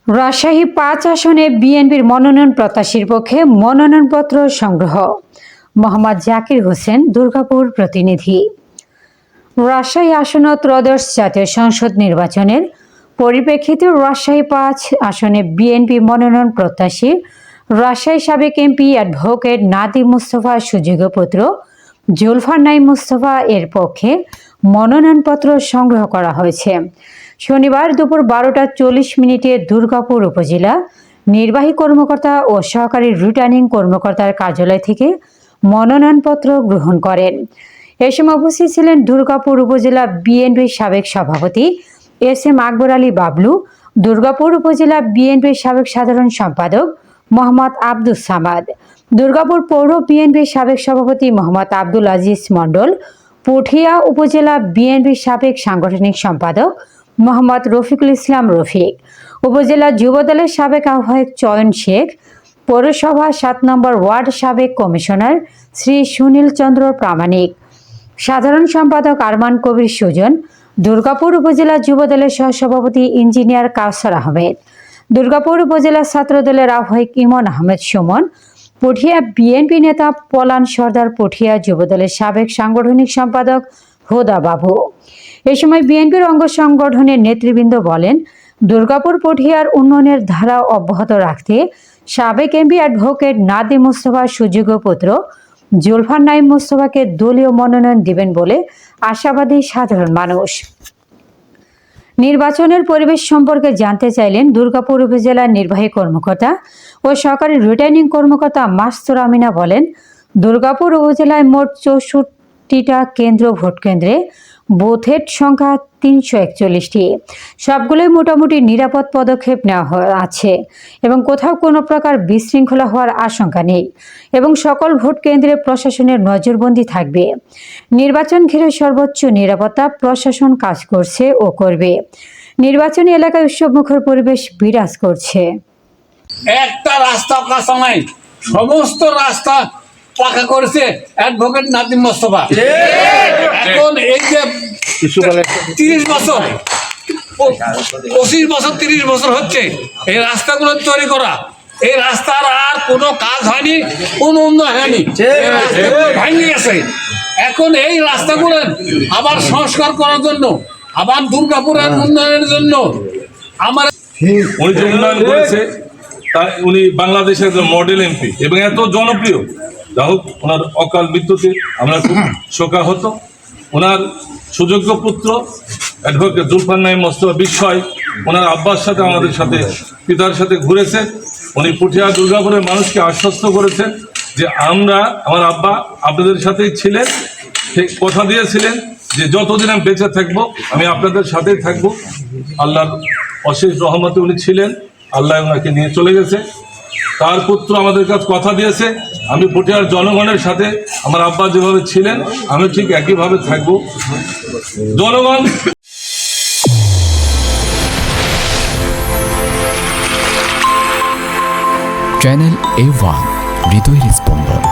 রাজশাহী ৫ আসনে বিএনপির মনোনয়ন প্রত্যাশীর পক্ষে মনোনয়নপত্র সংগ্রহ। মোহাম্মদ জাকির হোসেন, দুর্গাপুর প্রতিনিধি। রাজশাহী আসন ত্রয়োদশ জাতীয় সংসদ নির্বাচনের পরিপ্রেক্ষিতে রাজশাহী ৫ আসনে বিএনপি মনোনয়ন প্রত্যাশী রাজশাহী সাবেক এমপি অ্যাডভোকেট নাদিম মুস্তফা সুযোগ্য পুত্র জুলফার নাঈম মুস্তফা এর পক্ষে মনোনয়নপত্র সংগ্রহ করা হয়েছে। শনিবার দুপুর 12:40 দুর্গাপুর উপজেলা নির্বাহী কর্মকর্তা ও সহকারী রিটার্নিং কর্মকর্তার কার্যালয় থেকে মনোনয়নপত্র গ্রহণ করেন। এ সময় উপস্থিত ছিলেন দুর্গাপুর উপজেলা বিএনপির সাবেক সভাপতি এস.এম. আকবর আলী বাবলু, দুর্গাপুর উপজেলা বিএনপির সাবেক সাধারণ সম্পাদক মোহাম্মদ আব্দুস সামাদ, দুর্গাপুর পৌর বিএনপির সাবেক সভাপতি মোহাম্মদ আব্দুল আজিজ মণ্ডল, পুঠিয়া উপজেলা বিএনপির সাবেক সাংগঠনিক সম্পাদক মোহাম্মদ রফিকুল ইসলাম রফিক, উপজেলা যুবদলের সাবেক আহ্বায়ক চয়ন শেখ, পৌরসভা ৭ নম্বর ওয়ার্ড সাবেক কমিশনার শ্রী সুনীল চন্দ্র প্রামাণিক, সাধারণ সম্পাদক আরমান কবির সুজন, দুর্গাপুর উপজেলা যুবদলের সহসভাপতি ইঞ্জিনিয়ার কাউসার আহমেদ, দুর্গাপুর উপজেলা ছাত্রদলের আহ্বায়ক ইমন আহমেদ সুমন, পুঠিয়া বিএনপি নেতা পলান সর্দার, পুঠিয়া যুবদলের সাবেক সাংগঠনিক সম্পাদক হুদা বাবু। এ সময় বিএনপির অঙ্গ সংগঠনের নেতৃবৃন্দ বলেন, দুর্গাপুর পুঠিয়ার উন্নয়নের ধারা অব্যাহত রাখতে সাবেক এমপি অ্যাডভোকেট নাদিম মুস্তফার সুযোগ্য পুত্র জুলফার নাঈম মুস্তফাকে দলীয় মনোনয়ন দিবেন বলে আশাবাদী সাধারণ মানুষ। নির্বাচনের পরিবেশ সম্পর্কে জানতে চাইলেন দুর্গাপুর উপজেলার নির্বাহী কর্মকর্তা ও সহকারী রিটার্নিং কর্মকর্তা মাস্তুর আমিনা বলেন, দুর্গাপুর উপজেলায় মোট 64টা কেন্দ্র ভোট কেন্দ্রে বুথের সংখ্যা 341টি। সবগুলোই মোটামুটি নিরাপদ পদক্ষেপ নেওয়া আছে এবং কোথাও কোনো প্রকার বিশৃঙ্খলা হওয়ার আশঙ্কা নেই এবং সকল ভোট কেন্দ্রে প্রশাসনের নজরবন্দি থাকবে। নির্বাচন ঘিরে সর্বোচ্চ নিরাপত্তা প্রশাসন কাজ করছে ও করবে। নির্বাচনী এলাকায় উৎসবমুখর পরিবেশ বিরাজ করছে। একটা রাস্তা কাঁচা নাই, সমস্ত রাস্তা পাকা করেছে অ্যাডভোকেট নাদিম মুস্তফা। এখন এই যে 30 বছর 25 বছর 30 বছর হচ্ছে এই রাস্তাগুলো তৈরি করা, এই রাস্তার আর কোনো কাজ হয়নি, কোনো উন্নয়ন হয়নি, ভেঙে গেছে। এখন এই রাস্তাগুলো আবার সংস্কার করার জন্য, আবার দুর্গাপুরের উন্নয়নের জন্য আমার উনি যে উন্নয়ন করেছে তা উনি বাংলাদেশের একজন মডেল এমপি এবং এত জনপ্রিয়। যা হোক, ওনার অকাল মৃত্যুতে আমরা খুব শোকাহত। ওনার সুযোগ্য পুত্র অ্যাডভোকেট জুলফার নাঈম মুস্তফা বিস্ময় ওনার আব্বার সাথে, আমাদের সাথে, পিতার সাথে ঘুরেছে। উনি পুঠিয়া দুর্গাপুরের মানুষকে আশ্বস্ত করেছেন যে আমার আব্বা আপনাদের সাথেই ছিলেন, ঠিক কথা দিয়েছিলেন যে যতদিন আমি বেঁচে থাকবো আমি আপনাদের সাথেই থাকবো। আল্লাহর অশেষ রহমতে উনি ছিলেন, আল্লাহ ওনাকে নিয়ে চলে গেছে। তার পুত্র আমাদের কাছে কথা দিয়েছে, আমি পুঠিয়ার জনগণের সাথে আমার আব্বা যেভাবে ছিলেন আমি ঠিক একইভাবে থাকবো। জনগণ চ্যানেল A1 হৃদয়ের স্পন্দন।